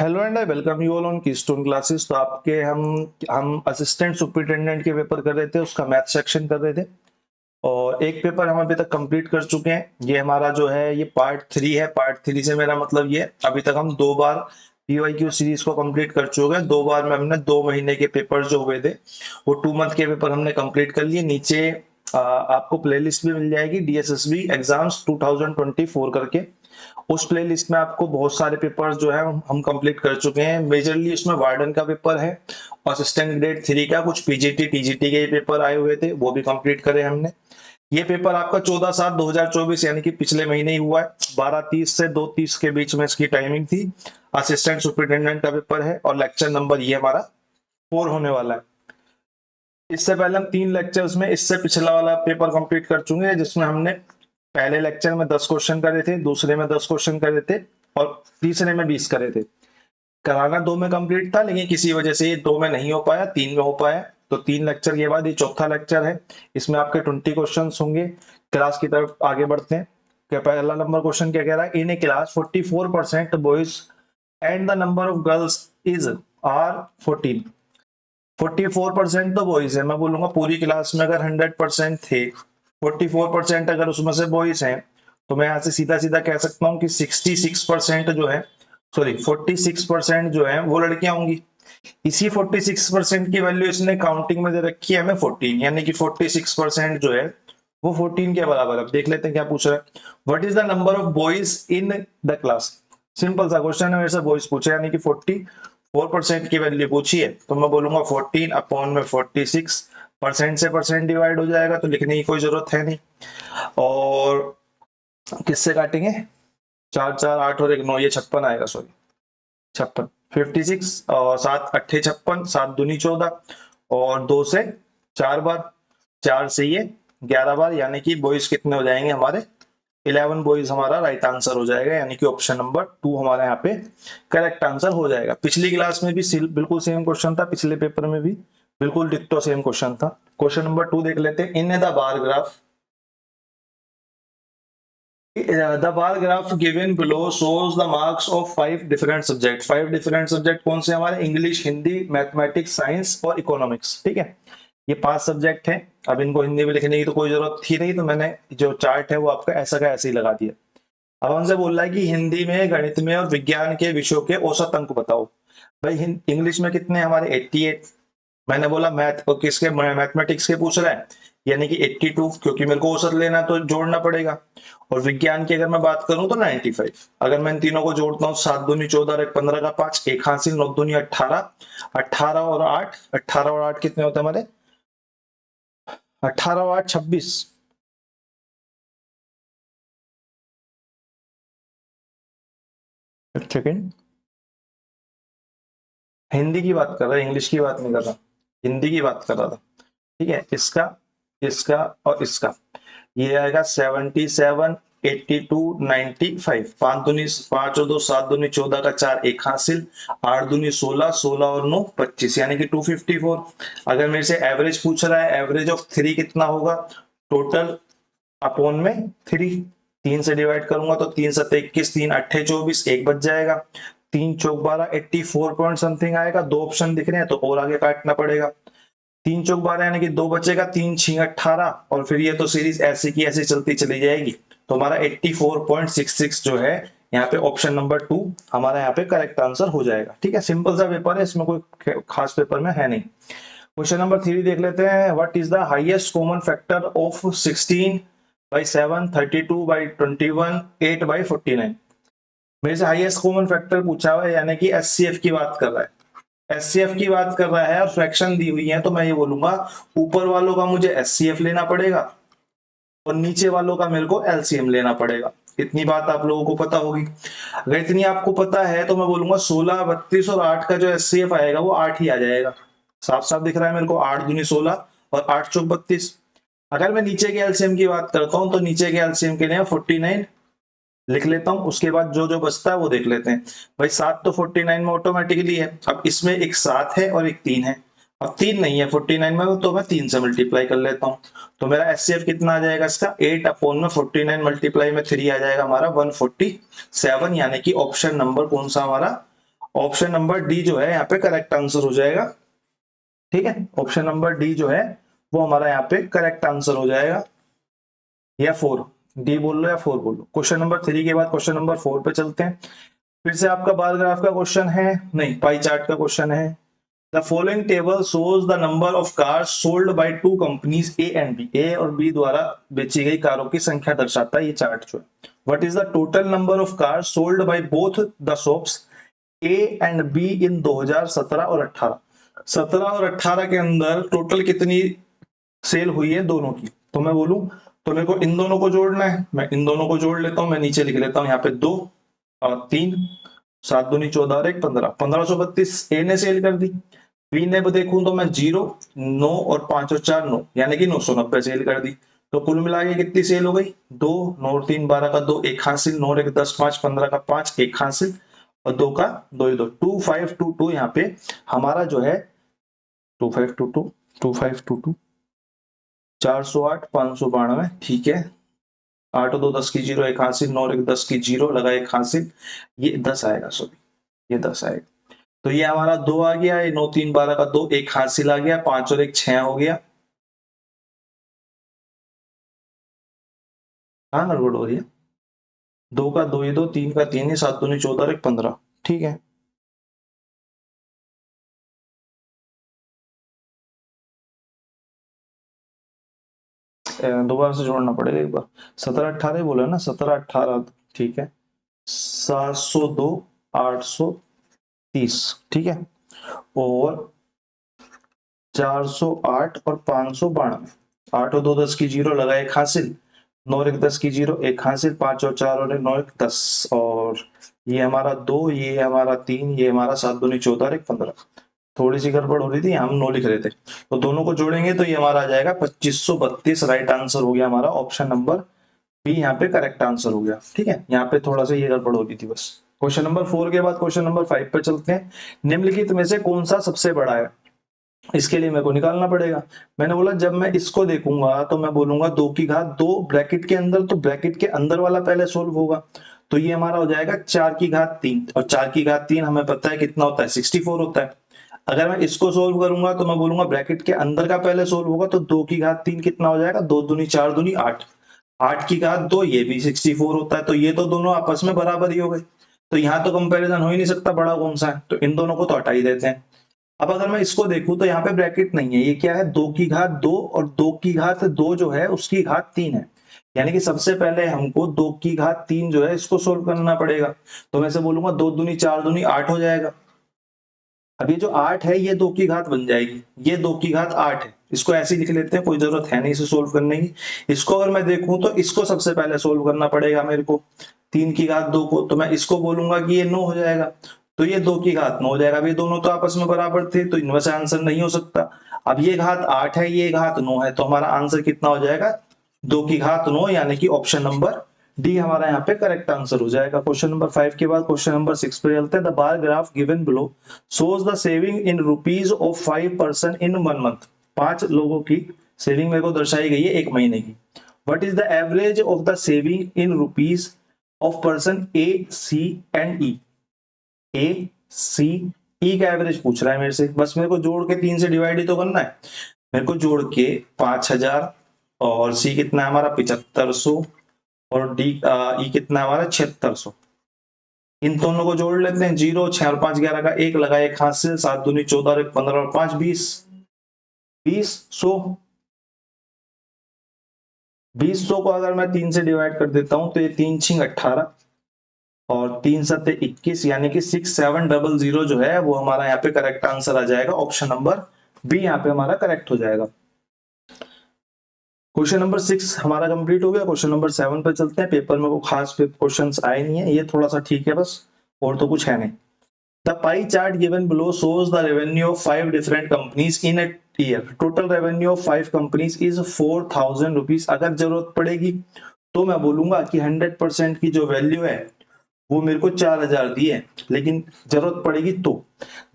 Hello and I welcome you all on keystone classes. तो आपके हम असिस्टेंट सुपरिटेंडेंट के पेपर कर रहे थे, उसका मैथ सेक्शन कर रहे थे और एक पेपर हम अभी तक कंप्लीट कर चुके हैं। ये हमारा जो है ये पार्ट 3 है। पार्ट 3 से मेरा मतलब ये अभी तक हम 2 बार पीवाईक्यू सीरीज को कंप्लीट कर चुके हैं। 2 बार में हमने 2 महीने के पेपर जो हुए थे वो 2 मंथ के पेपर हमने कंप्लीट कर लिए। नीचे आपको प्लेलिस्ट भी मिल जाएगी डीएसएसबी एग्जाम्स 2024 करके। उस प्लेलिस्ट में आपको बहुत सारे पेपर्स जो है हम कंप्लीट कर चुके हैं। मेजरली उसमें वार्डन का पेपर है, असिस्टेंट ग्रेड 3 का कुछ पीजीटी टीजीटी के पेपर आए हुए थे, वो भी कंप्लीट करे हमने। ये पेपर आपका 14/7/2024 यानी कि पिछले महीने ही हुआ है। 12:30 से 2:30 के बीच में इसकी टाइमिंग थी। असिस्टेंट सुपरिटेंडेंट का पेपर है और लेक्चर नंबर ये हमारा 4 होने वाला है। इससे पहले हम 3 लेक्चर्स में इससे पिछला वाला पेपर कंप्लीट कर चुके हैं, जिसमें हमने पहले लेक्चर में 10 क्वेश्चन करे थे, दूसरे में 10 क्वेश्चन करे थे और तीसरे में 20 करे थे। कराना 2 में कंप्लीट था, लेकिन किसी वजह से ये 2 में नहीं हो पाया, 3 में हो पाया। तो 3 लेक्चर के बाद ये चौथा लेक्चर है। इसमें आपके 20 क्वेश्चन होंगे। क्लास की तरफ आगे बढ़ते हैं। पहला नंबर क्वेश्चन क्या कह रहा है? In a class 44% boys and the number of girls is are 14। 44% तो बॉयज है। मैं बोलूंगा पूरी क्लास में अगर 100% थे, 44% अगर उसमें से बॉयज हैं, तो मैं यहाँ से सीधा सीधा कह सकता हूँ कि 66% जो है, सॉरी 46% जो है वो लड़कियां होंगी। इसी 46% की वैल्यू इसने काउंटिंग में दे रखी है हमें 14, यानी कि 46% जो है वो 14 के बराबर। अब देख लेते हैं क्या पूछ रहा है। What is the number of boys in the class? Simple सा क्वेश्चन है, मेरे से बॉयज पूछे यानी कि 44% की वैल्यू पूछी है, तो मैं बोलूंगा 14 अपॉन में 46। परसेंट से परसेंट डिवाइड हो जाएगा तो लिखने की कोई जरूरत है नहीं। और किससे काटेंगे? 4 4 8 और 1 9, ये 56 आएगा, सॉरी 56 56 और 7 8 56, 7 दूनी 14 और 2 से 4 बार, 4 से ये 11 बार, यानी कि बॉयज कितने हो जाएंगे हमारे? 11 बॉयज हमारा राइट आंसर हो जाएगा, यानी कि ऑप्शन नंबर 2 हमारे यहाँ पे करेक्ट आंसर हो जाएगा। पिछली क्लास में भी बिल्कुल सेम क्वेश्चन था, पिछले पेपर में भी बिल्कुल डिक्टो सेम क्वेश्चन था। क्वेश्चन नंबर 2 देख लेते हैं। In the bar graph the bar graph given below shows the marks of 5 different subject। 5 different subject कौन से हमारे? इंग्लिश, हिंदी, मैथमेटिक्स, साइंस और इकोनॉमिक्स। ठीक है, ये 5 सब्जेक्ट हैं। अब इनको हिंदी में लिखने की तो कोई जरूरत थी नहीं, तो मैंने जो चार्ट है वो आपका ऐसा का ऐसे ही लगा दिया। अब हमसे बोल रहा है कि हिंदी में, गणित में और विज्ञान के विषयों के औसत अंक बताओ। भाई इंग्लिश में कितने हमारे? 88। मैंने बोला मैथ और किसके? मैथमेटिक्स के पूछ रहा है, यानी कि 82, क्योंकि मेरे को औसत लेना तो जोड़ना पड़ेगा। और विज्ञान की अगर मैं बात करूं तो 95। अगर मैं इन तीनों को जोड़ता हूं, 7 दूनी 14 और 15 का 5, 1 हासिल, 9 दूनी 18, 18 और 8, 18 और 8 कितने होते हैं हमारे? 18 और 8 26। एक सेकेंड, हिंदी की बात कर रहा है, इंग्लिश की बात नहीं कर रहा, हिंदी की बात कर रहा था। ठीक है, इसका, इसका और इसका ये आएगा 77, 82, 95। 5 दूनी 5 और 2 7 दूनी 14 का 4, 1 हासिल, 8 दूनी 16, 16 और 9 25, यानी कि 254। अगर मेरे से एवरेज पूछ रहा है, एवरेज ऑफ 3 कितना होगा? टोटल अपॉन में 3, 3 से डिवाइड करूंगा तो 3 7 21, 3 8 24, 1 बच जाएगा। 3 चौक 12, 84 पॉइंट समथिंग आएगा। 2 ऑप्शन दिख रहे हैं तो और आगे काटना पड़ेगा। 3 चौक 12 यानी कि 2 बचेगा, 3 6 18 और फिर ये तो सीरीज ऐसी की ऐसी चलती चली जाएगी। तो हमारा 84.66 जो है यहाँ पे ऑप्शन नंबर 2 हमारा यहाँ पे करेक्ट आंसर हो जाएगा। ठीक है, सिंपल सा पेपर है, इसमें कोई खास पेपर में है नहीं। क्वेश्चन नंबर 3 देख लेते हैं। What is the highest common factor of 16/7, 32/21, 8/49? मेरे से हाईएस्ट कॉमन फैक्टर पूछा हुआ है, यानी कि एचसीएफ की बात कर रहा है। एचसीएफ की बात कर रहा है और फ्रैक्शन दी हुई है, तो मैं ये बोलूंगा ऊपर वालों का मुझे एचसीएफ लेना पड़ेगा और नीचे वालों का मेरे को एलसीएम लेना पड़ेगा। इतनी बात आप लोगों को पता होगी। अगर इतनी आपको पता है तो मैं बोलूंगा 16, 32 और 8 का जो एचसीएफ आएगा वो 8 ही आ जाएगा। साफ साफ दिख रहा है मेरे को, 8 दूनी 16 और 8 चौक 32। अगर मैं नीचे के एलसीएम की बात करता हूं तो नीचे के एलसीएम के लिए 49 लिख लेता हूं, उसके बाद जो जो बचता है वो देख लेते हैं। भाई 7 तो 49 में ऑटोमेटिकली है। अब इसमें एक 7 है और एक 3 है, अब 3 नहीं है 49 में, तो मैं 3 से मल्टीप्लाई कर लेता हूं। तो मेरा एचसीएफ कितना आ जाएगा इसका? 8 अपॉन में 49 मल्टीप्लाई में 3 आ जाएगा हमारा 147, यानी कि ऑप्शन नंबर कौन सा हमारा? ऑप्शन नंबर डी जो है यहाँ पे करेक्ट आंसर हो जाएगा। ठीक है, ऑप्शन नंबर डी जो है वो हमारा यहाँ पे करेक्ट आंसर हो जाएगा, या 4, डी बोल लो या 4 बोल लो। क्वेश्चन नंबर 3 के बाद क्वेश्चन नंबर 4 पे चलते हैं। फिर से आपका बार ग्राफ का क्वेश्चन है, नहीं पाई चार्ट का क्वेश्चन है। The following table shows the number of cars sold by two companies A and B, A और बी द्वारा बेची गई कारों की संख्या दर्शाता है ये चार्ट जो है। What is the total number of cars sold by both the shops A and be in 2017 और 18। 17 और 18 के अंदर टोटल कितनी सेल हुई है दोनों की, तो मैं बोलूं तो मेरे को इन दोनों को जोड़ना है, मैं इन दोनों को जोड़ लेता हूं, मैं नीचे लिख लेता हूं यहाँ पे 2 और 3, 7 दूनी 14 और 1 15, 1532 ए ने सेल कर दी। बी ने देखूं तो मैं 0 9 और 5 और 4 9 यानी कि 990 सेल कर दी। तो कुल मिला के कितनी सेल हो गई, 2 9 और 3 12 का 2 1 हासिल, 9 और 1 10 5 15 का 5 1 हासिल और 2 का 2 2 2522 यहाँ पे हमारा जो है 2522 408 592। ठीक है, 8 और 2 10 की 0 1 हासिल, 9 और 1 10 की 0 लगा 1 हासिल, ये 10 आएगा, सॉरी ये 10 आएगा। तो ये हमारा 2 आ गया, ये 9 3 12 का 2 1 हासिल आ गया, 5 और 1 6 हो गया। हाँ गड़बड़ हो रही है, 2 का 2 ये 2 3 का 3 ही 7 दूनी 14 और 1 15। ठीक है, दोबारा से जोड़ना पड़ेगा एक बार। 17 18 बोला ना, 17 18, ठीक है, 702 830, ठीक है, और 408 और 592, 8 और 2 10 की 0 लगा 1 हासिल, 9 और 1 10 की 0 1 हासिल, 5 और 4 और 9 1 10, और ये हमारा 2 ये हमारा 3 ये हमारा 7 दूनी 14 और 1 15। थोड़ी सी गड़बड़ हो रही थी, हम 9 लिख रहे थे, तो दोनों को जोड़ेंगे तो ये हमारा आ जाएगा 2532। राइट आंसर हो गया हमारा ऑप्शन नंबर बी, यहाँ पे करेक्ट आंसर हो गया। ठीक है, यहाँ पे थोड़ा सा ये गड़बड़ हो रही थी बस। क्वेश्चन नंबर 4 के बाद क्वेश्चन नंबर 5 पे चलते हैं। निम्नलिखित में से कौन सा सबसे बड़ा है, इसके लिए मेरे को निकालना पड़ेगा। मैंने बोला जब मैं इसको देखूंगा तो मैं बोलूंगा 2 की घात 2 ब्रैकेट के अंदर, तो ब्रैकेट के अंदर वाला पहले सोल्व होगा, तो ये हमारा हो जाएगा 4 की घात 3, और 4 की घात 3 हमें पता है कितना होता है, 64 होता है। अगर मैं इसको सोल्व करूंगा तो मैं बोलूंगा ब्रैकेट के अंदर का पहले सोल्व होगा, तो 2 की घात 3 कितना हो जाएगा, 2 दूनी 4 दूनी 8, 8 की घात 2 ये भी 64 होता है, तो ये तो दोनों आपस में बराबर ही हो गए, तो यहाँ तो कंपैरिजन हो ही नहीं सकता बड़ा कौन सा है, तो इन दोनों को तो हटा ही देते हैं। अब अगर मैं इसको देखूं तो यहाँ पे ब्रैकेट नहीं है, ये क्या है 2 की घात 2, और 2 की घात 2 जो है उसकी घात 3 है, यानी कि सबसे पहले हमको 2 की घात 3 जो है इसको सोल्व करना पड़ेगा। तो मैं से बोलूंगा 2 दूनी 4 दूनी 8 हो जाएगा। अब ये जो 8 है ये 2 की घात बन जाएगी, ये 2 की घात 8 है, इसको ऐसे ही लिख लेते हैं, कोई जरूरत है नहीं इसे सोल्व करने की। इसको अगर मैं देखूं तो इसको सबसे पहले सोल्व करना पड़ेगा मेरे को, 3 की घात 2 को, तो मैं इसको बोलूंगा कि ये 9 हो जाएगा, तो ये 2 की घात 9 हो जाएगा। अब ये दोनों तो आपस में बराबर थे, तो इनमें से आंसर नहीं हो सकता। अब ये घात 8 है ये घात 9 है, तो हमारा आंसर कितना हो जाएगा, 2 की घात 9, यानी कि ऑप्शन नंबर डी हमारा यहाँ पे करेक्ट आंसर हो जाएगा। क्वेश्चन नंबर 5 के बाद क्वेश्चन नंबर 6 पे चलते हैं। The bar graph given below shows the saving in rupees of 5 person in 1 month। 5 लोगों की सेविंग मेरे को दर्शाई गई है एक महीने की। What is the average of the saving in rupees of person A C and E. A C E का एवरेज पूछ रहा है मेरे से, बस मेरे को जोड़ के 3 से डिवाइड ही तो करना है। मेरे को जोड़ के 5000, और सी कितना है हमारा 7500, और डी ई कितना है हमारा 7600। इन दोनों को जोड़ लेते हैं, 0 6 और 5 11 का 1 लगा 1 हासिल, 7 दूनी 14 और 1 15 और 5 20, 20 को अगर मैं 3 से डिवाइड कर देता हूं तो ये 3 6 18 और 3 7 21, यानी कि 6700 जो है वो हमारा यहाँ पे करेक्ट आंसर आ जाएगा। ऑप्शन नंबर बी यहाँ पे हमारा करेक्ट हो जाएगा। क्वेश्चन नंबर 6 हमारा कंप्लीट हो गया। क्वेश्चन नंबर 7 पे चलते हैं। पेपर में को खास क्वेश्चंस आए नहीं है, ये थोड़ा सा ठीक है बस, और तो कुछ है नहीं। The pie chart given below shows the revenue of 5 different companies in a year. Total revenue of 5 companies is 4000 rupees. अगर जरूरत पड़ेगी तो मैं बोलूंगा कि 100% की जो वैल्यू है वो मेरे को 4000 दी है, लेकिन जरूरत पड़ेगी तो।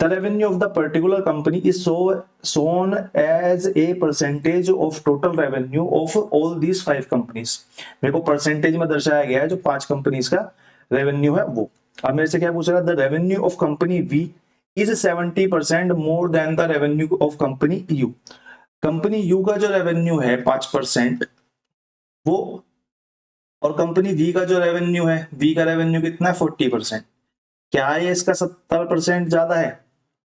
The revenue of the particular company is shown as a percentage of total revenue of all these 5 companies. मेरे को परसेंटेज में दर्शाया गया है जो 5 कंपनीज का रेवेन्यू है वो। अब मेरे से क्या पूछ रहा है, the revenue of company V is 70% more than the revenue of company U. Company U का जो रेवेन्यू है 5%, वो, और कंपनी वी का जो रेवेन्यू है, वी का रेवेन्यू कितना है 40%। क्या है इसका 70% ज्यादा है?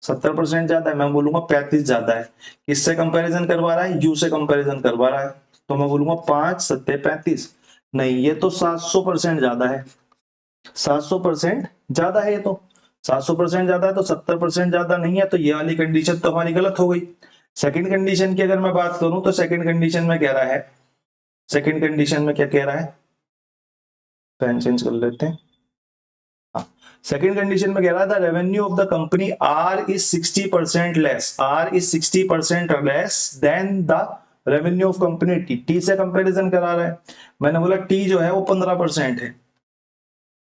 70% ज्यादा है, मैं बोलूंगा 35 ज्यादा है। किससे कंपैरिजन करवा रहा है? यू से कंपैरिजन करवा रहा है, तो मैं बोलूंगा 5 सत्ते 35। नहीं, ये तो 700% ज्यादा है, 700% ज्यादा है ये तो। 700% ज्यादा है तो 70% ज्यादा नहीं है, तो ये वाली कंडीशन तो हमारी गलत हो गई। सेकंड कंडीशन की अगर मैं बात करूं तो सेकंड कंडीशन में कह रहा है, सेकंड कंडीशन में क्या कह रहा है, पेन चेंज कर लेते हैं। सेकंड कंडीशन में कह रहा था revenue of the company R is 60% less, R is 60% less than the revenue of company T. T से कंपैरिजन करा रहा है, मैंने बोला टी जो है वो 15% है,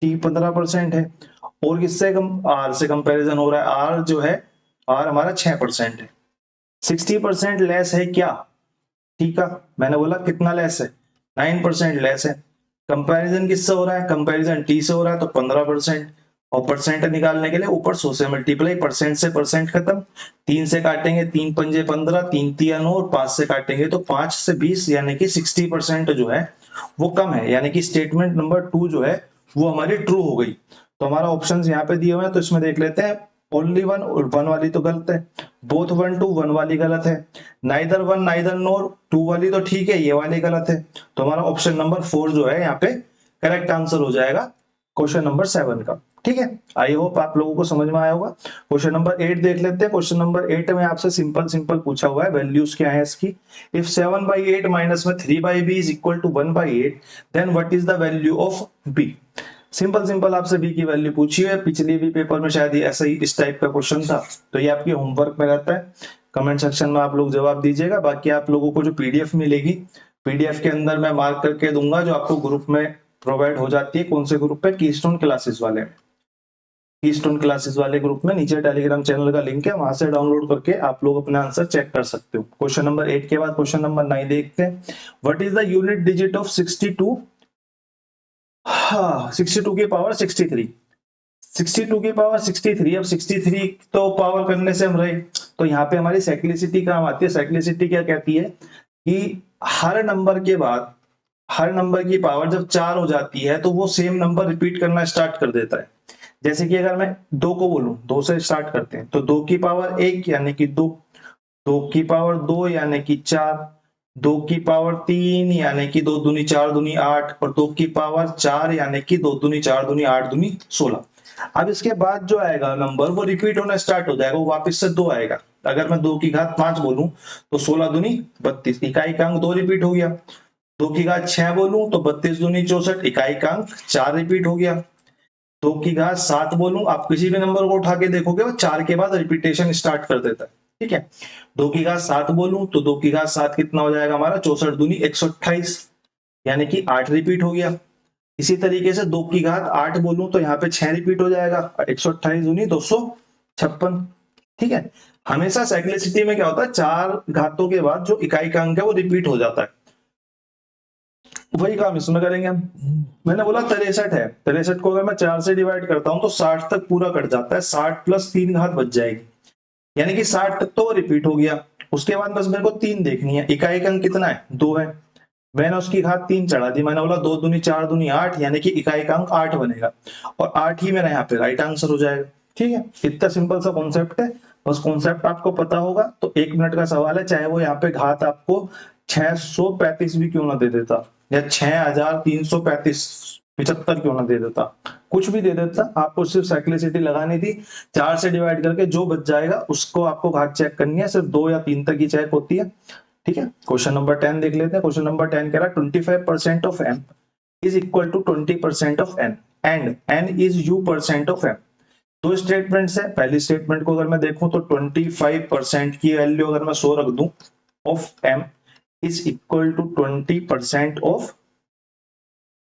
टी 15% है। और किससे कम, आर से कंपैरिजन हो रहा है, आर जो है, आर हमारा 6% है। 60% लेस है क्या, ठीक है, मैंने बोला कितना लेस है, 9% लेस है। कंपैरिजन किससे हो रहा है, कंपैरिजन टी से हो रहा है, तो 15%। और परसेंट निकालने के लिए ऊपर 100 से मल्टीप्लाई, परसेंट से परसेंट खत्म, 3 से काटेंगे 3 पंजे 15, 3 तिया 9, और 5 से काटेंगे तो 5 से 20, यानी कि 60% जो है वो कम है, यानी कि स्टेटमेंट नंबर 2 जो है वो हमारी ट्रू हो गई। तो हमारा ऑप्शन यहाँ पे दिए हुए हैं, तो इसमें देख लेते हैं। ओनली वन, और वन वाली तो गलत है, बोथ वन टू, वन वाली गलत है, neither one neither nor, two वाली तो ठीक है, ये वाली गलत है। तो हमारा ऑप्शन नंबर 4 जो है यहाँ पे करेक्ट आंसर हो जाएगा क्वेश्चन नंबर 7 का। ठीक है, आई होप आप लोगों को समझ में आया होगा। क्वेश्चन नंबर 8 देख लेते हैं। क्वेश्चन नंबर 8 में आपसे सिंपल सिंपल पूछा हुआ है, वैल्यूज क्या है इसकी। इफ 7/8 माइनस में 3/b is equal to 1/8, then what is the value of b। Simple simple आपसे बी की वैल्यू पूछी है, पिछले भी पेपर में शायद ऐसा ही इस टाइप का क्वेश्चन था, तो ये आपके होमवर्क में रहता है। कमेंट सेक्शन में आप लोग जवाब दीजिएगा। बाकी आप लोगों को जो पीडीएफ मिलेगी, पीडीएफ के अंदर मैं मार्क करके दूंगा, जो आपको ग्रुप में प्रोवाइड हो जाती है। कौन से ग्रुप पे? कीस्टोन क्लासेस वाले में। कीस्टोन क्लासेस वाले ग्रुप में नीचे टेलीग्राम चैनल का लिंक है, वहां से डाउनलोड करके आप लोग अपना आंसर चेक कर सकते हो। क्वेश्चन नंबर 8 के बाद क्वेश्चन नंबर 9 देखते हैं। What is the unit digit of 62? हाँ, 62 की पावर 63, 62 की पावर 63। अब 63 तो पावर करने से हम रहे, तो यहाँ पे हमारी साइक्लिसिटी काम आती है। साइक्लिसिटी क्या कहती है कि हर नंबर के बाद, हर नंबर की पावर जब 4 हो जाती है तो वो सेम नंबर रिपीट करना स्टार्ट कर देता है। जैसे कि अगर मैं 2 को बोलूं, 2 से स्टार्ट करते हैं, तो 2 की पावर 1 यानी कि 2, 2 की पावर 2 यानी कि 4, 2 की पावर 3 यानी कि 2 दूनी 4 दूनी 8, और 2 की पावर 4 यानी कि 2 दूनी 4 दूनी 8 दूनी 16। अब इसके बाद जो आएगा नंबर वो रिपीट होना स्टार्ट हो जाएगा, वो वापस से 2 आएगा। अगर मैं 2 की घात 5 बोलूं तो 16 दूनी 32, इकाई का अंक 2 रिपीट हो गया। 2 की घात 6 बोलूं तो 32 दूनी 64, इकाई का अंक 4 रिपीट हो गया। 2 की घात 7 बोलूं, आप किसी भी नंबर को उठा के देखोगे वो 4 के बाद रिपीटेशन स्टार्ट कर देता है। ठीक है, 2 की घात 7 बोलूं तो 2 की घात 7 कितना हो जाएगा हमारा, 64 दूनी 128, यानी कि 8 रिपीट हो गया। इसी तरीके से 2 की घात 8 बोलूं तो यहाँ पे 6 रिपीट हो जाएगा, 128 दूनी 256। ठीक है, हमेशा साइक्लिसिटी में क्या होता है, 4 घातों के बाद जो इकाई का अंक है वो रिपीट हो जाता है। वही काम इसमें करेंगे हम। मैंने बोला 63 है, 63 को अगर मैं 4 से डिवाइड करता हूं तो 60 तक पूरा कट जाता है, 60 प्लस 3 घात बच जाएगी, यानी कि 60 तक तो रिपीट हो गया। उसके बाद बस मेरे को 3 देखनी है, इकाई का अंक कितना है, 2 है। मैंने उसकी घात 3 चढ़ा दी, मैंने बोला 2 दूनी 4 दूनी 8, यानी कि इकाई का अंक 8 बनेगा, और 8 ही मेरा यहाँ पे राइट आंसर हो जाएगा। ठीक है, इतना सिंपल सा कॉन्सेप्ट है, बस कॉन्सेप्ट आपको पता होगा तो 1 मिनट का सवाल है, चाहे वो यहाँ पे घात आपको 635 भी क्यों ना दे देता, या 6335 75 क्यों ना दे देता, कुछ भी दे देता, आपको सिर्फ साइक्लिसिटी लगानी थी। 4 से डिवाइड करके जो बच जाएगा उसको आपको घात चेक करनी है, सिर्फ 2 या 3 तक ही चेक होती है। ठीक है, क्वेश्चन नंबर 10 देख लेते हैं। क्वेश्चन नंबर 10 कह रहा है 25% of m is equal to 20% of n and n is u% of m। दो स्टेटमेंट्स है, पहली स्टेटमेंट को अगर मैं देखूं तो 25% की वैल्यू अगर मैं 100 रख दूं of m is equal to 20% of,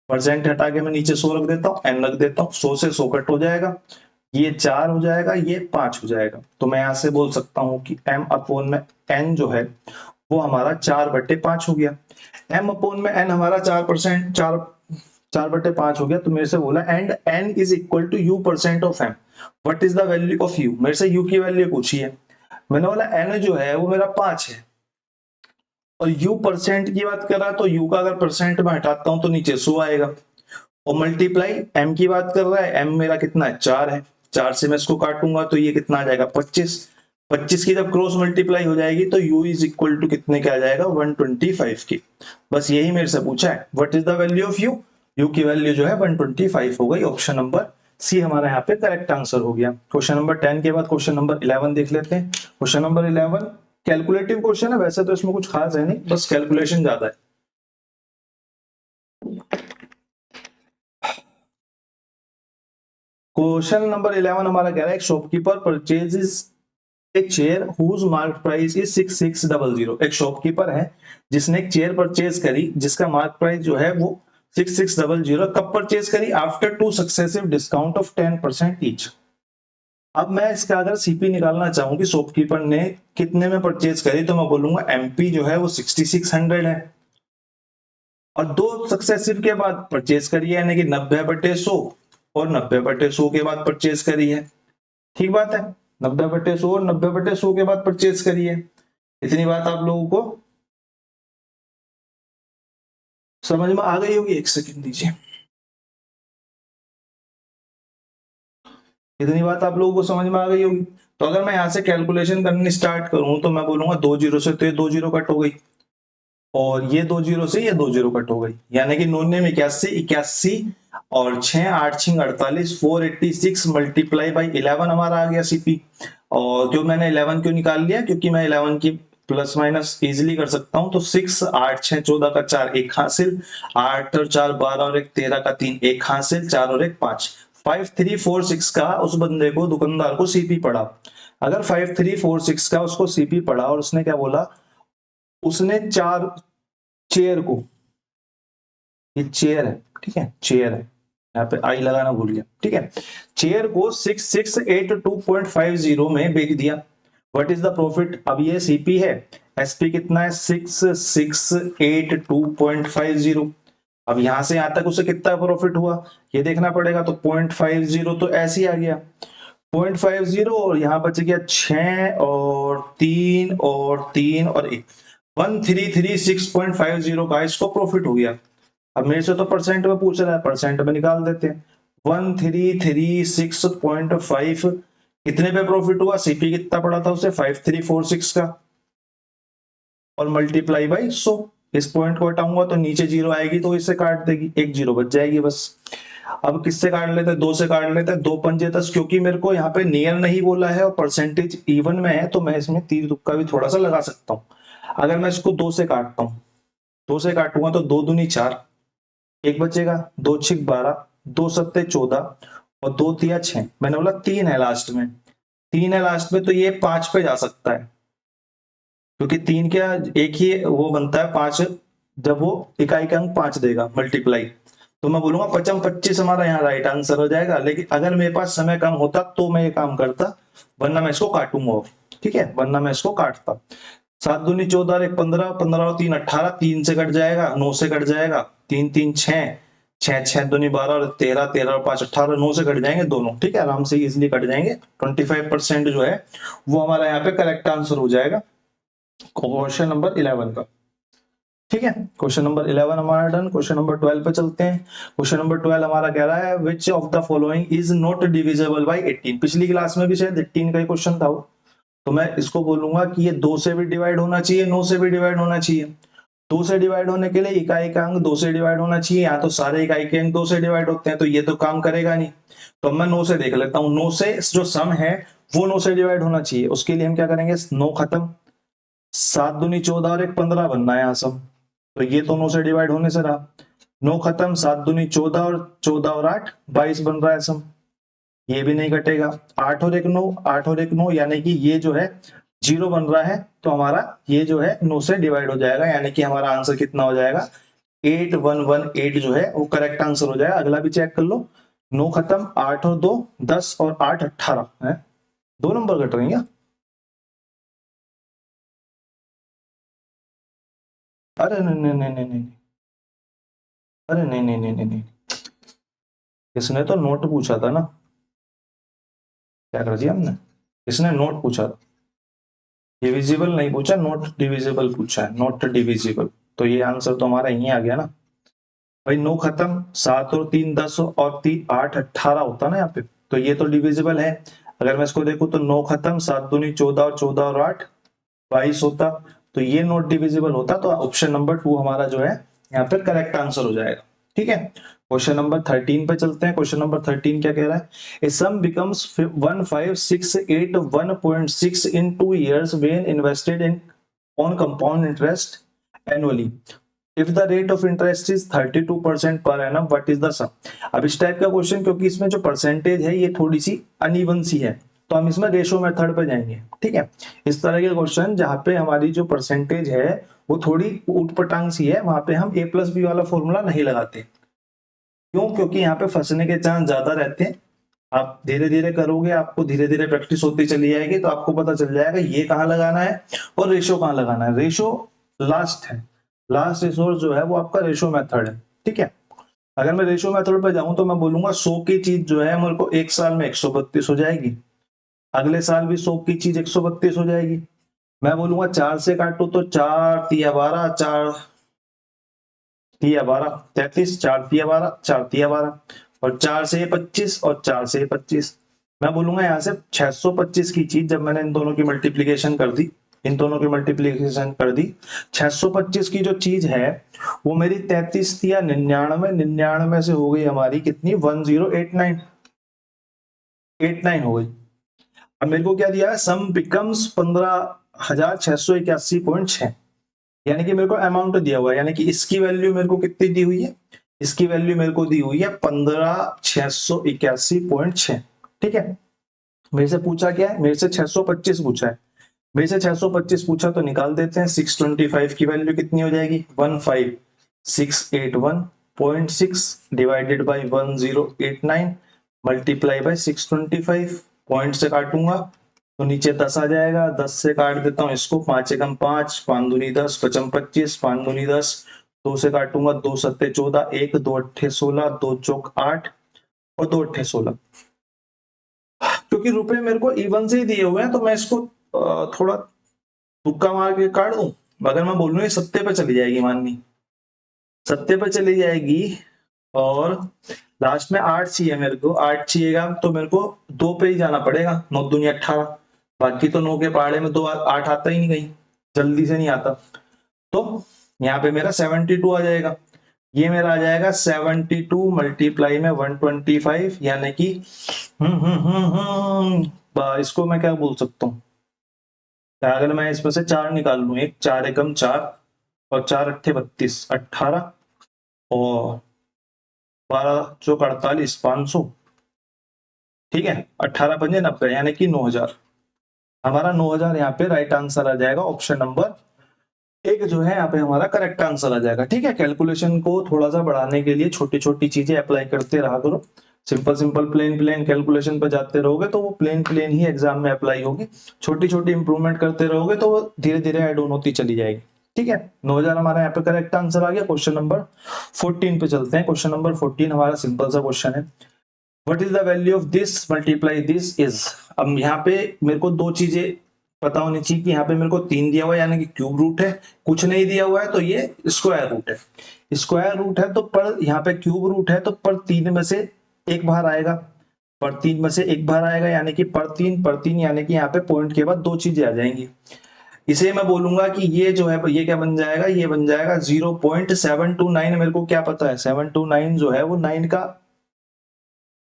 percent हटा के मैं नीचे 100 रख देता हूं, n रख देता हूं, 100 से 100 कट हो जाएगा, ये 4 हो जाएगा, ये 5 हो जाएगा। तो मैं यहां से बोल सकता हूं कि m अपॉन में n जो है वो हमारा 4/5 हो गया। m अपॉन में n हमारा 4%, 4 4/5 हो गया। तो मेरे से बोला and n is equal to u percent of m, what is the value of u। मेरे से u की वैल्यू पूछी है, मैंने बोला n जो है वो मेरा 5 है और u परसेंट की बात कर रहा है, तो u का अगर परसेंट में हटाता हूं तो नीचे 100 आएगा, और मल्टीप्लाई m की बात कर रहा है, m मेरा कितना है 4 है, 4 से मैं इसको काटूंगा तो ये कितना आ जाएगा 25, 25 की जब क्रॉस मल्टीप्लाई हो जाएगी तो u इज इक्वल टू कितने का आ जाएगा 125 की। बस यही मेरे से पूछा है, what is the value of u, u की वैल्यू जो है 125 हो गई। ऑप्शन नंबर सी हमारा यहाँ पे करेक्ट आंसर हो गया। क्वेश्चन नंबर 10 के बाद क्वेश्चन नंबर 11 देख लेते हैं। क्वेश्चन नंबर 11 कैलकुलेटिव क्वेश्चन है, वैसे तो इसमें कुछ खास है नहीं, बस कैलकुलेशन ज्यादा है। क्वेश्चन नंबर 11 हमारा कह रहा है एक shopkeeper purchases a chair whose mark price is 6600। एक शॉपकीपर है जिसने एक चेयर परचेज करी जिसका मार्क प्राइस जो है वो 6600। कब परचेज करी, after 2 successive discount of 10% each. अब मैं इसका अगर सीपी निकालना चाहूं कि शॉपकीपर ने कितने में परचेज करी, तो मैं बोलूंगा एमपी जो है वो 6600 है, और 2 सक्सेसिव के बाद परचेज करी है, यानी कि 90/100 और 90/100 के बाद परचेज करी है। ठीक बात है, 90/100 और 90/100 के बाद परचेज करी है। इतनी बात आप लोगों को समझ में आ गई होगी, एक सेकंड दीजिए। इतनी बात आप लोगों को समझ में आ गई होगी। तो अगर मैं यहाँ से कैलकुलेशन करनी स्टार्ट करूं तो मैं बोलूंगा 2 जीरो से, तो ये 2 जीरो कट हो गई, और ये 2 जीरो से ये 2 जीरो कट हो गई, यानी कि 99 81 81 और 6 8 6 48 486 मल्टीप्लाई बाई 11 हमारा आ गया सीपी। और क्यों मैंने 11 क्यों निकाल लिया, क्योंकि मैं 11 की प्लस माइनस इजिली कर सकता हूं। तो 6 8 6 14 का 4 1 हासिल, 8 और 4 12 और 1 13 का 3 1 हासिल, 4 और 1 5, 5346 का उस बंदे को दुकानदार को सीपी पड़ा। अगर 5346 का उसको सीपी पड़ा और उसने क्या बोला, उसने 4 चेयर को, ये चेयर है ठीक है, चेयर है, यहाँ पे आई लगाना भूल गया ठीक है, चेयर को 6682.50 में बेच दिया। व्हाट इज द प्रॉफिट, अब ये सीपी है, एसपी कितना है 6682.50। अब यहां से यहां तक उसे कितना प्रॉफिट हुआ ये देखना पड़ेगा, तो 0.50 तो ऐसे ही आ गया 0.50, और यहाँ बच गया 6 और 3 और 3 और 1, 1336.50 का इसको प्रॉफिट हो गया। अब मेरे से तो परसेंट में पूछ रहा है, परसेंट में निकाल देते हैं। 1336.5 कितने पे प्रॉफिट हुआ, सीपी कितना पड़ा था उसे 5346 का, और मल्टीप्लाई बाई 100। इस पॉइंट को हटाऊंगा तो नीचे जीरो आएगी तो इसे काट देगी, एक जीरो बच जाएगी बस। अब किससे काट लेते हैं, 2 से काट लेते हैं, 2 पंजे 10, क्योंकि मेरे को यहाँ पे नियर नहीं बोला है और परसेंटेज इवन में है, तो मैं इसमें तीर तुक्का भी थोड़ा सा लगा सकता हूँ। अगर मैं इसको 2 से काटता हूँ, 2 से काटूंगा तो 2 दूनी 4, एक बचेगा, 2 6 12, 2 7 14 और 2 तिया 6, मैंने बोला 3 है लास्ट में, 3 है लास्ट में, तो ये 5 पे जा सकता है, क्योंकि 3 क्या एक ही वो बनता है 5, जब वो इकाई का अंक 5 देगा मल्टीप्लाई। तो मैं बोलूंगा 55 25 हमारा यहाँ राइट आंसर हो जाएगा। लेकिन अगर मेरे पास समय कम होता तो मैं ये काम करता, वरना मैं इसको काटूंगा, ठीक है, वरना मैं इसको काटता। 7 दूनी 14 और 1 15, 15 और 3 18, 3 से कट जाएगा, 9 से कट जाएगा, 3 3 6, 6 6 दूनी 12 और 13, 13 और 5 18, 9 से कट जाएंगे दोनों, ठीक है, आराम से इजिली कट जाएंगे। 25% जो है वो हमारा यहाँ पे करेक्ट आंसर हो जाएगा क्वेश्चन नंबर 11 का। ठीक है, क्वेश्चन नंबर 11 हमारा डन। क्वेश्चन नंबर 12 पे चलते हैं। क्वेश्चन नंबर 12 हमारा कह रहा है which of the following is not divisible by 18। पिछली क्लास में भी शायद 18 का ही क्वेश्चन था वो, तो मैं इसको बोलूंगा कि ये 2 से भी डिवाइड होना चाहिए, 9 से भी डिवाइड होना चाहिए। 2 से डिवाइड होने के लिए इकाई का अंक 2 से डिवाइड होना चाहिए, यहाँ तो सारे इकाई के अंक 2 से डिवाइड होते हैं, तो ये तो काम करेगा नहीं। तो मैं 9 से देख लेता हूँ, 9 से जो सम है वो 9 से डिवाइड होना चाहिए। उसके लिए हम क्या करेंगे, 9 खत्म, 7 दूनी 14 और 1 15 बनना है यहाँ सम, तो ये तो 9 से डिवाइड होने से रहा। 9 खत्म, 7 दूनी 14 और 14 और 8 22 बन रहा है सम, ये भी नहीं कटेगा। 8 और 1 9, 8 और 1 9, यानी कि ये जो है 0 बन रहा है, तो हमारा ये जो है 9 से डिवाइड हो जाएगा, यानी कि हमारा आंसर कितना हो जाएगा 8118 जो है वो करेक्ट आंसर हो जाएगा। अगला भी चेक कर लो, 9 खत्म, 8 और 2 10 और 8 18 है, 2 नंबर कट रही है। अरे नहीं नहीं नहीं नहीं नहीं, अरे नहीं नहीं नहीं नहीं नहीं, इसने तो नोट पूछा था ना, क्या कर दिया हमने, इसने नोट पूछा था, डिविजिबल नहीं पूछा, नोट डिविजिबल पूछा है, नोट डिविजिबल। तो ये आंसर तो हमारा यही आ गया ना भाई। 9 खत्म, 7 और 3 10 और 3 8 18 होता ना यहाँ पे, तो ये तो डिविजिबल है। अगर मैं इसको देखूं तो 9 खत्म, 7 दूनी 14 और 14 और 8 22 होता, तो ये नॉट डिविजिबल होता। तो ऑप्शन नंबर 2 हमारा जो है यहाँ पे करेक्ट आंसर हो जाएगा। ठीक है, क्वेश्चन नंबर 13 पे चलते हैं। क्वेश्चन नंबर 13 क्या कह रहा है, a sum becomes 1568 in 2 years when invested in on compound interest annually. If the rate of interest is 32% per annum, what is the sum? अब इस टाइप का क्वेश्चन, क्योंकि इसमें जो परसेंटेज है ये थोड़ी सी अनइवन सी है, तो हम इसमें रेशो मेथड पे जाएंगे। ठीक है, इस तरह के क्वेश्चन जहां पे हमारी जो परसेंटेज है वो थोड़ी ऊटपटांग सी है, वहां पे हम a+b वाला फॉर्मूला नहीं लगाते। क्यों? क्योंकि यहाँ पे फंसने के चांस ज्यादा रहते हैं। आप धीरे धीरे करोगे, आपको धीरे धीरे प्रैक्टिस होती चली जाएगी, तो आपको पता चल जाएगा ये कहाँ लगाना है और रेशो कहाँ लगाना है। रेशो लास्ट है, लास्ट रिसोर्स जो है वो आपका रेशो मेथड है। ठीक है, अगर मैं रेशो मेथड पे जाऊं तो मैं बोलूंगा 100 की चीज जो है मेरे को एक साल में 132 हो जाएगी, अगले साल भी 100 की चीज 132 हो जाएगी। मैं बोलूंगा 4 से काटो तो 4 तिया 12, 4 तिया 12 33, 4 तिया 12, 4 तिया 12, और 4 से 25 और 4 से 25। मैं बोलूंगा यहाँ से 625 की चीज जब मैंने इन दोनों की मल्टीप्लीकेशन कर दी, इन दोनों की मल्टीप्लीकेशन कर दी, 625 की जो चीज है वो मेरी 33 या 99, 99 से हो गई हमारी कितनी, 1089 89 हो गई। अब मेरे को क्या दिया है, सम बिकम्स 15,681.6, यानी कि मेरे को अमाउंट दिया हुआ है, यानी कि इसकी वैल्यू मेरे को कितनी दी हुई है, इसकी वैल्यू मेरे को दी हुई है 15,681.6। ठीक है, मेरे से पूछा क्या है, मेरे से 625 पूछा है, मेरे से 625 पूछा तो निकाल देते हैं। 625 की वैल्यू कितनी हो जाएगी, 15,681.6 divided by 1089 multiply by 625, point से काटूंगा तो नीचे 10 आ जाएगा, 10 से काट देता हूं इसको, 5 एकम 5, 5 दूनी 10, 5 25, 5 दूनी 10, 2 से काटूंगा, 2 सत्ते 14, 1 2 अट्ठे 16, 2 चौक 8 और 2 अट्ठे 16। क्योंकि रुपए मेरे को इवन से ही दिए हुए हैं तो मैं इसको थोड़ा तुक्का मार के काट दूं। अगर मैं बोलूं ये सत्ते पे चली जाएगी, माननी सत्ते पे चली जाएगी, और लास्ट में 8 चाहिए मेरे को, 8 चाहिएगा तो मेरे को 2 पे ही जाना पड़ेगा, 9 दूनी 18, बाकी तो 9 के पहाड़े में 2 8 आता ही नहीं, कहीं जल्दी से नहीं आता। तो यहाँ पे मेरा 72 आ जाएगा, ये मेरा आ जाएगा 72 मल्टीप्लाई में 125, यानी कि इसको मैं क्या बोल सकता हूँ, अगर मैं इसमें से 4 निकाल लूं, एक 4 एकम 4 और 4 अट्ठे 32, 18 और 12 चौक 48, 500। ठीक है, 18 पंजे 90, यानी कि 9,000। हमारा 9,000 यहाँ पे राइट आंसर आ जाएगा, ऑप्शन नंबर एक जो है यहाँ पे हमारा करेक्ट आंसर आ जाएगा। ठीक है, कैलकुलेशन को थोड़ा सा बढ़ाने के लिए छोटी छोटी चीजें अप्लाई करते रहा करो। Simple simple plain plain calculation पर जाते रहोगे तो वो प्लेन प्लेन ही एग्जाम में अप्लाई होगी, छोटी छोटी इंप्रूवमेंट करते रहोगे तो वो धीरे धीरे ऐड ऑन होती चली जाएगी। ठीक है, 9,000 हमारा यहाँ पे करेक्ट आंसर आ गया। क्वेश्चन नंबर 14 पे चलते हैं। क्वेश्चन नंबर 14 हमारा सिंपल सा क्वेश्चन है, what is the value of this multiply this is. अब यहाँ पे मेरे को दो चीजें पता होनी चाहिए कि यहाँ पे मेरे को 3 दिया हुआ है यानी कि क्यूब रूट है, कुछ नहीं दिया हुआ है तो ये स्क्वायर रूट है। स्क्वायर रूट है तो पर यहाँ पे क्यूब रूट है तो पर 3 में से एक बाहर आएगा, पर 3 में से एक बाहर आएगा, यानी कि पर 3 यानी कि यहाँ पे पॉइंट के बाद दो चीजें आ जाएंगी। इसे मैं बोलूंगा कि ये जो है ये क्या बन जाएगा, ये बन जाएगा 0.729। मेरे को क्या पता है 729 जो है वो 9 का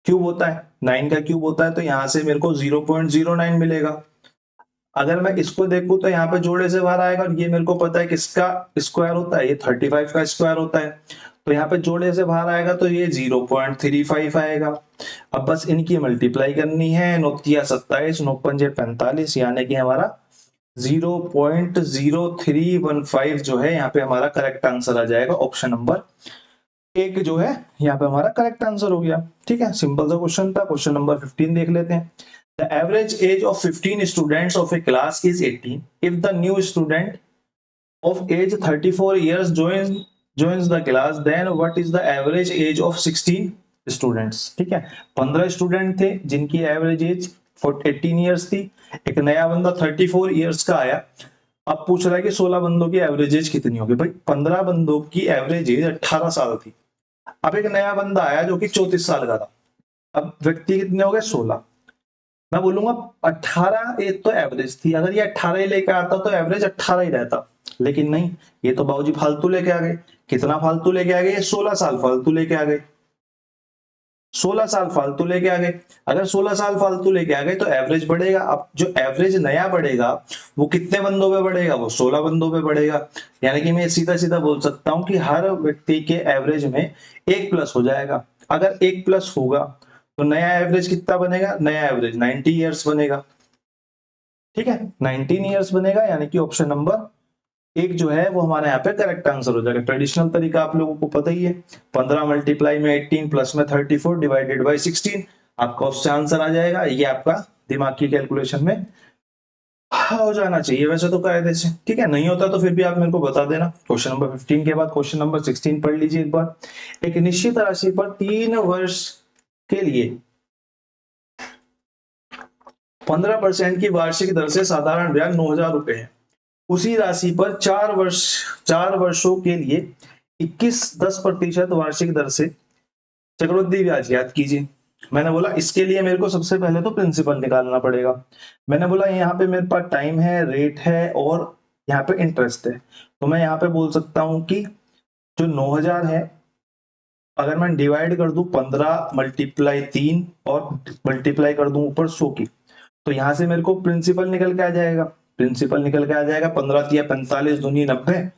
क्यूब होता है, 9 का क्यूब होता है, तो यहां से मेरे को 0.09 मिलेगा। अगर मैं इसको देखूं तो यहाँ पे जोड़े से बाहर आएगा, और ये मेरे को पता है किसका स्क्वायर होता है, ये 35 का स्क्वायर होता है, तो यहाँ पे जोड़े से बाहर आएगा तो ये 0.35 आएगा। अब बस इनकी मल्टीप्लाई करनी है, 9 तिया 27, 9 पंजे 45, यानी कि हमारा 0.0315 जो है यहाँ पे हमारा करेक्ट आंसर आ जाएगा। ऑप्शन नंबर एक जो है यहाँ पे हमारा करेक्ट आंसर हो गया। ठीक है, सिंपल सा क्वेश्चन था। क्वेश्चन नंबर 15 देख लेते हैं। The average age of 15 students of a class is 18. If the new student of age 34 years joins the class, then what is the average age of 16 students, ठीक है। 15 student थे जिनकी average age 18 years थी। एक नया बंदा 34 years का आया। अब पूछ रहा है कि 16 बंदों की एवरेज एज कितनी होगी। भाई 15 बंदों की एवरेज एज 18 साल थी। अब एक नया बंदा आया जो कि 34 साल का था। अब व्यक्ति कितने हो गए? 16। मैं बोलूंगा 18 ये तो एवरेज थी, अगर ये 18 ही लेके आता तो एवरेज 18 ही रहता, लेकिन नहीं, ये तो बाबूजी फालतू लेके आ गए। कितना फालतू लेके आ गए? 16 साल फालतू लेके आ गए। 16 साल फालतू लेके आ गए। अगर 16 साल फालतू लेके आ गए तो एवरेज बढ़ेगा। अब जो एवरेज नया बढ़ेगा वो कितने बंदों पे बढ़ेगा? वो 16 बंदों पे बढ़ेगा। यानी कि मैं सीधा सीधा बोल सकता हूं कि हर व्यक्ति के एवरेज में एक प्लस हो जाएगा। अगर एक प्लस होगा तो नया एवरेज कितना बनेगा? नया एवरेज 90 ईयर्स बनेगा। ठीक है, 19 ईयर्स बनेगा, यानी कि ऑप्शन नंबर एक जो है वो हमारे यहाँ पे करेक्ट आंसर हो जाएगा। ट्रेडिशनल तरीका आप लोगों को पता ही है, 15 मल्टीप्लाई में 18 प्लस में 34 डिवाइडेड बाई 16, आपका उससे आंसर आ जाएगा। ये आपका दिमाग की कैलकुलेशन में हो जाना चाहिए वैसे तो कायदे से। ठीक है, नहीं होता तो फिर भी आप मेरे को बता देना। क्वेश्चन नंबर 15 के बाद क्वेश्चन नंबर 16 पढ़ लीजिए एक बार। एक निश्चित राशि पर 3 वर्ष के लिए 15% की वार्षिक दर से साधारण ब्याज 9,000 रुपए है। उसी राशि पर 4 वर्षों के लिए 10% वार्षिक दर से चक्रवृद्धि ब्याज ज्ञात कीजिए। मैंने बोला इसके लिए मेरे को सबसे पहले तो प्रिंसिपल निकालना पड़ेगा। मैंने बोला यहाँ पे मेरे पास टाइम है, रेट है और यहाँ पे इंटरेस्ट है। तो मैं यहाँ पे बोल सकता हूँ कि जो 9,000 है, अगर मैं डिवाइड कर दूं 15 मल्टीप्लाई 3 और मल्टीप्लाई कर दूं ऊपर 100 की, तो यहां से मेरे को प्रिंसिपल निकल के आ जाएगा। प्रिंसिपल निकल के आ जाएगा 15 तिया 45 दूनी 90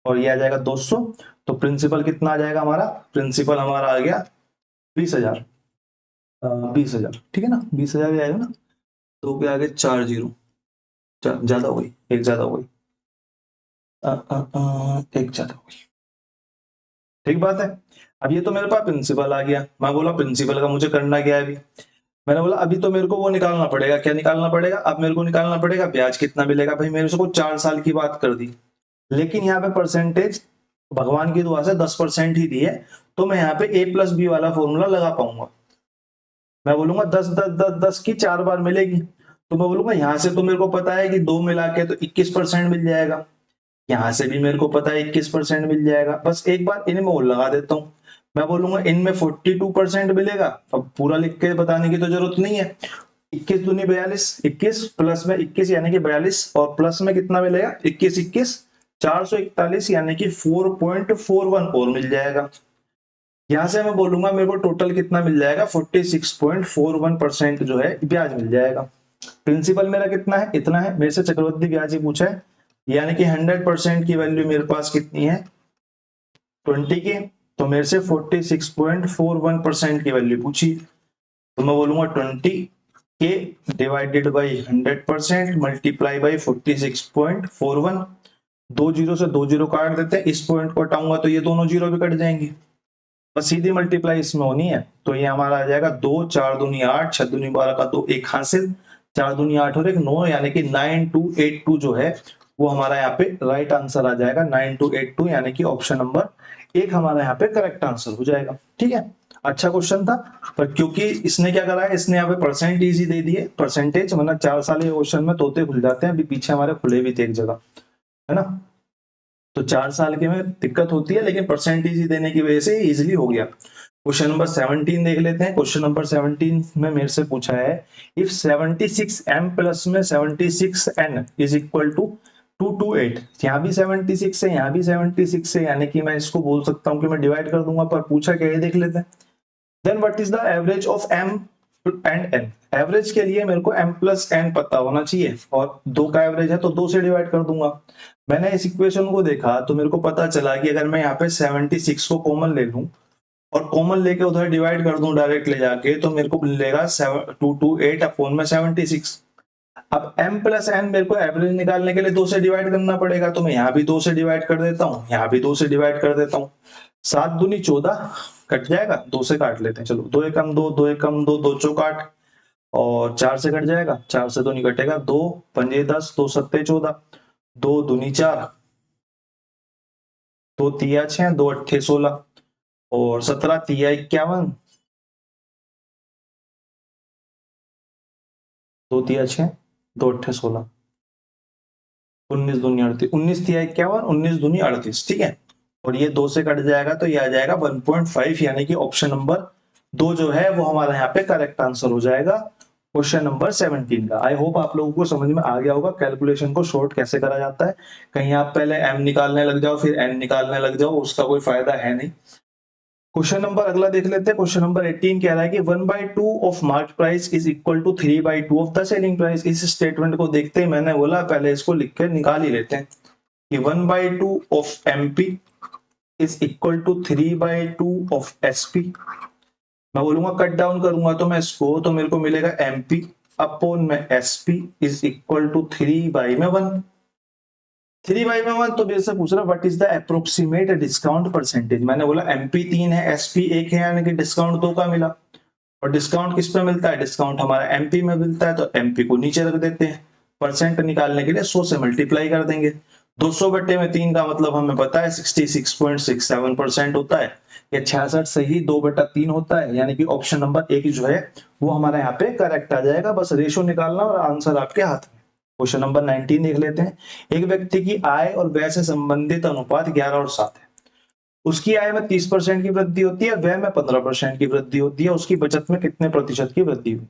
और ये आ जाएगा 200। तो प्रिंसिपल कितना आ जाएगा हमारा? प्रिंसिपल हमारा आ गया 20,000। 20,000, ठीक है ना, 20,000 आएगा ना। तो क्या आ गए 4 जीरो, ज्यादा हो गई, एक ज्यादा हो गई, एक ज्यादा हो गई। ठीक बात है। अब ये तो मेरे पास प्रिंसिपल आ गया। मैं बोला प्रिंसिपल का मुझे करना क्या है अभी? मैंने बोला अभी तो मेरे को वो निकालना पड़ेगा। क्या निकालना पड़ेगा? अब मेरे को निकालना पड़ेगा ब्याज कितना मिलेगा। भाई मेरे को 4 साल की बात कर दी, लेकिन यहाँ पे परसेंटेज भगवान की दुआ से 10% ही दी है, तो मैं यहाँ पे ए प्लस बी वाला फॉर्मूला लगा पाऊंगा। मैं बोलूंगा 10 10 10 10 की 4 बार मिलेगी, तो मैं बोलूंगा यहाँ से तो मेरे को पता है कि 2 मिला के तो 21% मिल जाएगा। यहाँ से भी मेरे को पता है 21% मिल जाएगा। बस एक बार इनमें और लगा देता हूँ। मैं बोलूंगा इनमें 42% मिलेगा। अब पूरा लिख के बताने की तो जरूरत नहीं है। 21 दूनी 42, 21 प्लस में 21 यानी कि 42 और प्लस में कितना मिलेगा? 21 21 441 यानी कि 4.41 और मिल जाएगा। यहां से मैं बोलूंगा मेरे को टोटल कितना मिल जाएगा? 46.41% जो है ब्याज मिल जाएगा। प्रिंसिपल मेरा कितना है? इतना है। मेरे से चक्रवृद्धि ब्याज ही पूछा है, यानी कि 100% की वैल्यू मेरे पास कितनी है? 20 की। तो मेरे से 46.41% की वैल्यू पूछी, तो मैं बोलूंगा 20 के divided by 100% multiply by 46.41। 2 zero से 2 जीरो काट देते हैं, इस पॉइंट को हटाऊंगा तो ये दोनों जीरो भी कट जाएंगे, बस सीधी मल्टीप्लाई इसमें होनी है। तो ये हमारा आ जाएगा 2 4 दूनी 8 6 दूनी 12 का 2 एक हासिल, 4 दूनी 8 और एक 9, यानी कि 9282 जो है वो हमारा यहाँ पे राइट आंसर आ जाएगा। 9282 यानी कि ऑप्शन नंबर एक हमारा यहाँ पे करेक्ट आंसर हो जाएगा। ठीक है, अच्छा क्वेश्चन था, पर क्योंकि इसने क्या करा है, इसने यहाँ पे परसेंट इजी दे दिए, परसेंटेज, वरना 4 साल के क्वेश्चन में तोते खुल जाते हैं। अभी पीछे हमारे खुले भी थे एक जगह, है ना। तो 4 साल के में दिक्कत होती है, लेकिन परसेंटेज देने की वजह से इजिली हो गया। क्वेश्चन नंबर 17 देख लेते हैं। क्वेश्चन नंबर 17 में मेरे से पूछा है, इफ 76m प्लस में 76n इज इक्वल टू 228। यहाँ भी 76 है, यहाँ भी 76 है, यानी कि मैं इसको बोल सकता हूँ कि मैं डिवाइड कर दूंगा, पर पूछा क्या है देख लेते हैं। Then what is the average of m and n? Average के लिए मेरे को m प्लस n पता होना चाहिए, और 2 का एवरेज है तो 2 से डिवाइड कर दूंगा। मैंने इस इक्वेशन को देखा तो मेरे को पता चला कि अगर मैं यहाँ पे 76 को कॉमन ले लूं और कॉमन लेके उधर डिवाइड कर दूं डायरेक्ट ले जाके, तो मेरे को मिलेगा 228 अपॉन में 76। अब m प्लस n मेरे को एवरेज निकालने के लिए 2 से डिवाइड करना पड़ेगा, तो मैं यहाँ भी 2 से डिवाइड कर देता हूँ, यहाँ भी 2 से डिवाइड कर देता हूँ। 7 दूनी 14 कट जाएगा, 2 से काट लेते हैं, चलो 2 एकम 2, 2 एकम 2, 2 चौक 8 और 4 से कट जाएगा, 4 से तो नहीं कटेगा, 2 पंजे 10, 2 सत्ते 14, 2 दूनी 4, 2 तिया 6, 2 अट्ठे 16, और 17 तिया 51, 2 तिया 6, 2 अट्ठे 16, 19 दूनी 38, 19 तिया 51, 19 दूनी 38, ठीक है। और ये 2 से कट जाएगा तो ये आ जाएगा 1.5, यानी कि ऑप्शन नंबर 2 जो है वो हमारा यहाँ पे करेक्ट आंसर हो जाएगा क्वेश्चन नंबर 17 का। आई होप आप लोगों को समझ में आ गया होगा कैलकुलेशन को शॉर्ट कैसे करा जाता है। कहीं आप पहले m निकालने लग जाओ फिर n निकालने लग जाओ, उसका कोई फायदा है नहीं। क्वेश्चन नंबर अगला देख लेते हैं। क्वेश्चन नंबर 18 कह रहा है कि 1/2 of market price is equal to 3/2 of the selling price. इस स्टेटमेंट को देखते ही मैंने बोला पहले इसको लिख के निकाल ही लेते हैं कि 1/2 of MP is equal to 3/2 of SP. मैं बोलूंगा कट डाउन करूंगा तो मैं इसको, तो मेरे को मिलेगा एमपी अपॉन में एसपी इज इक्वल टू 3/1। 3/1 तो मेरे से पूछ रहा what is the approximate discount percentage. मैंने बोला एमपी 3 है एसपी 1 है, यानी कि डिस्काउंट 2 का मिला। और डिस्काउंट किस पे मिलता है, डिस्काउंट हमारा एमपी में मिलता है, तो एमपी को नीचे रख देते हैं। परसेंट निकालने के लिए 100 से मल्टीप्लाई कर देंगे। 200 बटे में 3 का मतलब हमें पता है 66.67% होता है। ये 66 से ही 2/3 होता है, यानी कि ऑप्शन नंबर 1 जो है वो हमारे यहाँ पे करेक्ट आ जाएगा। बस रेशो निकालना और आंसर आपके हाथ में। क्वेश्चन नंबर 19 देख लेते हैं। एक व्यक्ति की आय और व्यय से संबंधित अनुपात 11 और 7 है। उसकी आय में 30% की वृद्धि होती है, व्यय में 15% की वृद्धि होती है। उसकी बचत में कितने प्रतिशत की वृद्धि हुई।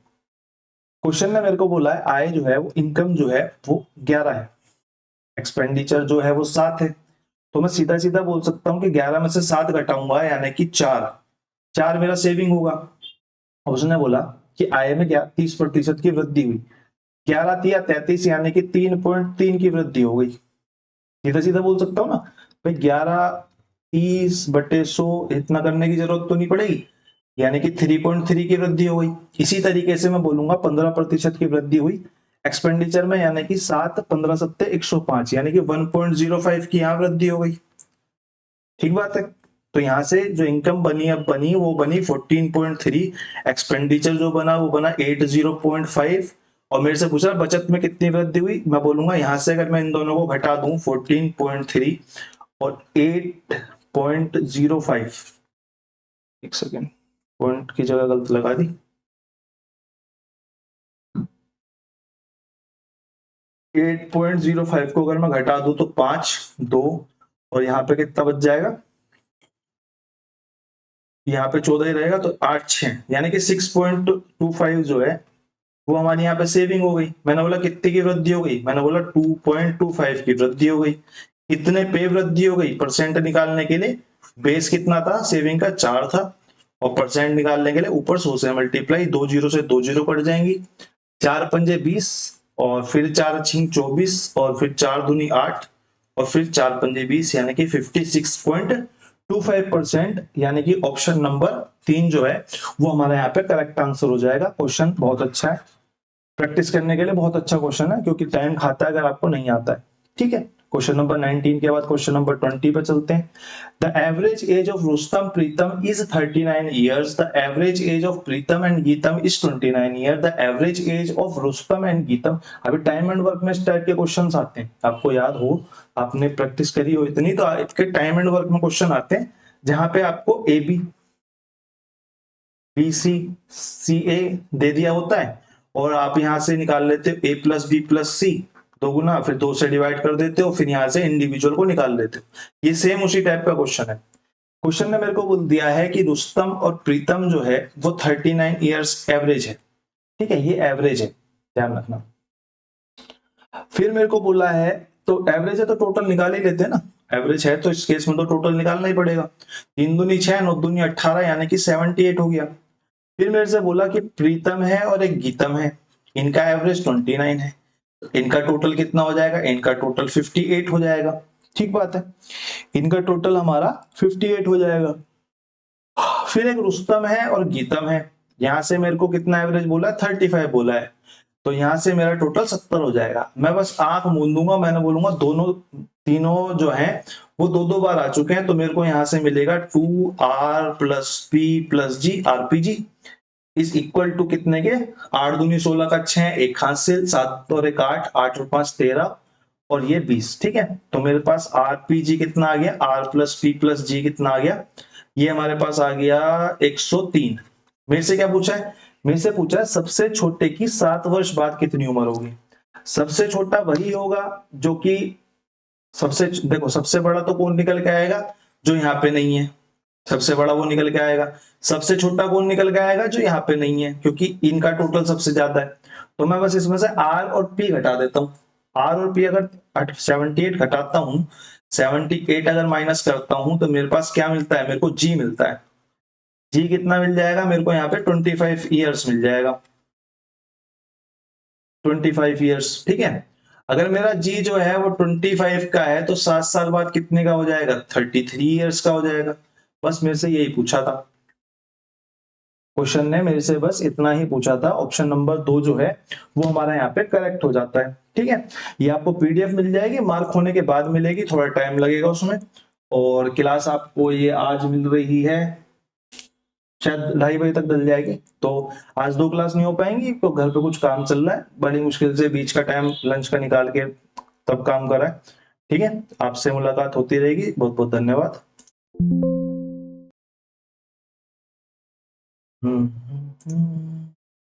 क्वेश्चन ने मेरे को बोला है आय जो है वो इनकम जो है वो 11 है, एक्सपेंडिचर जो है वो 7 है। तो मैं सीधा सीधा बोल सकता हूं कि 11 में से 7 घटाऊंगा यानी कि 4 मेरा सेविंग होगा। उसने बोला कि आय में क्या 30% की वृद्धि हुई, 11 तिया 33 यानी कि 3.3 की वृद्धि हो गई। सीधा सीधा बोल सकता हूँ ना भाई 11 30/100 इतना करने की जरूरत तो नहीं पड़ेगी, यानी कि 3.3 की वृद्धि हो गई। इसी तरीके से मैं बोलूंगा 15% की वृद्धि हुई एक्सपेंडिचर में, यानी कि 7 15 सत्ते 105, यानी कि 1.05 की यहाँ वृद्धि हो गई। ठीक बात है। तो यहां से जो इनकम बनी अब बनी वो बनी 14.3, एक्सपेंडिचर जो बना वो बना 80.5, और मेरे से पूछा बचत में कितनी वृद्धि हुई। मैं बोलूंगा यहां से अगर मैं इन दोनों को घटा दूं 14.3 और 8.05, एक सेकेंड पॉइंट की जगह गलत लगा दी, 8.05 को अगर मैं घटा दूं तो 5 2, और यहाँ पे कितना बच जाएगा, यहाँ पे 14 ही रहेगा, तो 8 6 यानी कि 6.25 जो है वो हमारी यहाँ पे सेविंग हो गई। मैंने बोला कितने की वृद्धि हो गई, मैंने बोला 2.25 की वृद्धि हो गई। कितने पे वृद्धि हो गई, परसेंट निकालने के लिए बेस कितना था सेविंग का 4 था, और परसेंट निकालने के लिए ऊपर 100 से मल्टीप्लाई, 2 जीरो से 2 जीरो कट जाएंगी, 4 पंजे 20, और फिर 4 छींक 24, और फिर 4 दूनी 8, और फिर 4 पंजे 20, यानी कि 56.25%, यानी कि ऑप्शन नंबर 3 जो है वो हमारे यहाँ पे करेक्ट आंसर हो जाएगा। क्वेश्चन बहुत अच्छा है, प्रैक्टिस करने के लिए बहुत अच्छा क्वेश्चन है, क्योंकि टाइम खाता है अगर आपको नहीं आता है। ठीक है, क्वेश्चन नंबर 19 के बाद क्वेश्चन नंबर 20 पे चलते हैं। The average age of Rustam Pritam is 39 years, the average age of Pritam and GITAM is 29 year, the average age of Rustam and GITAM. अभी टाइम एंड वर्क में इस टाइप के क्वेश्चन आते हैं, आपको याद हो आपने प्रैक्टिस करी हो इतनी, तो आपके टाइम एंड वर्क में क्वेश्चन आते हैं जहां पे आपको ए बी बी सी सी ए दे दिया होता है, और आप यहां से निकाल लेते हो a प्लस बी प्लस सी, 2 गुना, फिर 2 से डिवाइड कर देते हो, फिर यहां से इंडिविजुअल को निकाल लेते हो। ये सेम उसी टाइप का क्वेश्चन है। क्वेश्चन ने मेरे को बोल दिया है कि रुस्तम और प्रीतम जो है वो 39 ईयर्स एवरेज है। ठीक है, ये एवरेज है, ध्यान रखना। फिर मेरे को बोला है, तो एवरेज है तो टोटल निकाल ही लेते हैं ना, एवरेज है तो इस केस में तो टोटल निकालना ही पड़ेगा। 3 दूनी 6 9 दूनी 18, यानी कि 78 हो गया। फिर मेरे से बोला कि प्रीतम है और एक गीतम है, इनका एवरेज 29 है, इनका टोटल कितना हो जाएगा, इनका टोटल 58 हो जाएगा। ठीक बात है, इनका टोटल हमारा 58 हो जाएगा। फिर एक रुस्तम है और गीतम है, यहां से मेरे को कितना एवरेज बोला है, 35 बोला है, तो यहां से मेरा टोटल 70 हो जाएगा। मैं बस आंख मूंद दूंगा, मैंने बोलूंगा दोनों तीनों जो है वो 2 बार आ चुके हैं, तो मेरे को यहां से मिलेगा 2r plus p plus g rpg is equal to कितने के, 8 दूनी 16 का 6, एक हासिल 7 और 1 8, 8 और 5 13, और ये 20। ठीक है, तो मेरे पास rpg कितना आ गया, r plus p plus g कितना आ गया ये हमारे पास आ गया 103। मेरे से क्या पूछा है, मेरे से पूछा है सबसे छोटे की 7 वर्ष बाद कितनी उम्र होगी। सबसे छोटा वही होगा जो कि सबसे, देखो सबसे बड़ा तो कौन निकल के आएगा, जो यहाँ पे नहीं है, सबसे बड़ा वो निकल के आएगा। सबसे छोटा कौन निकल के आएगा, जो यहाँ पे नहीं है, क्योंकि इनका टोटल सबसे ज्यादा है। तो मैं बस इसमें से आर और पी घटा देता हूँ। आर और पी अगर 78 घटाता हूँ, 78 अगर माइनस करता हूँ, तो मेरे पास क्या मिलता है, मेरे को जी मिलता है। जी कितना मिल जाएगा मेरे को यहाँ पे, 25 ईयर्स मिल जाएगा, 25 ईयर्स, ठीक है। अगर मेरा जी जो है वो 25 का है, तो 7 साल बाद कितने का हो जाएगा, 33 ईयर्स का हो जाएगा। बस मेरे से यही पूछा था, क्वेश्चन ने मेरे से बस इतना ही पूछा था। ऑप्शन नंबर 2 जो है वो हमारा यहाँ पे करेक्ट हो जाता है, ठीक है। ये आपको पीडीएफ मिल जाएगी, मार्क होने के बाद मिलेगी, थोड़ा टाइम लगेगा उसमें। और क्लास आपको ये आज मिल रही है, शायद 2:30 बजे तक मिल जाएगी। तो आज 2 क्लास नहीं हो पाएंगी, तो घर पे कुछ काम चल रहा है, बड़ी मुश्किल से बीच का टाइम लंच का निकाल के तब काम करा है, ठीक है। आपसे मुलाकात होती रहेगी, बहुत बहुत धन्यवाद। हम्म।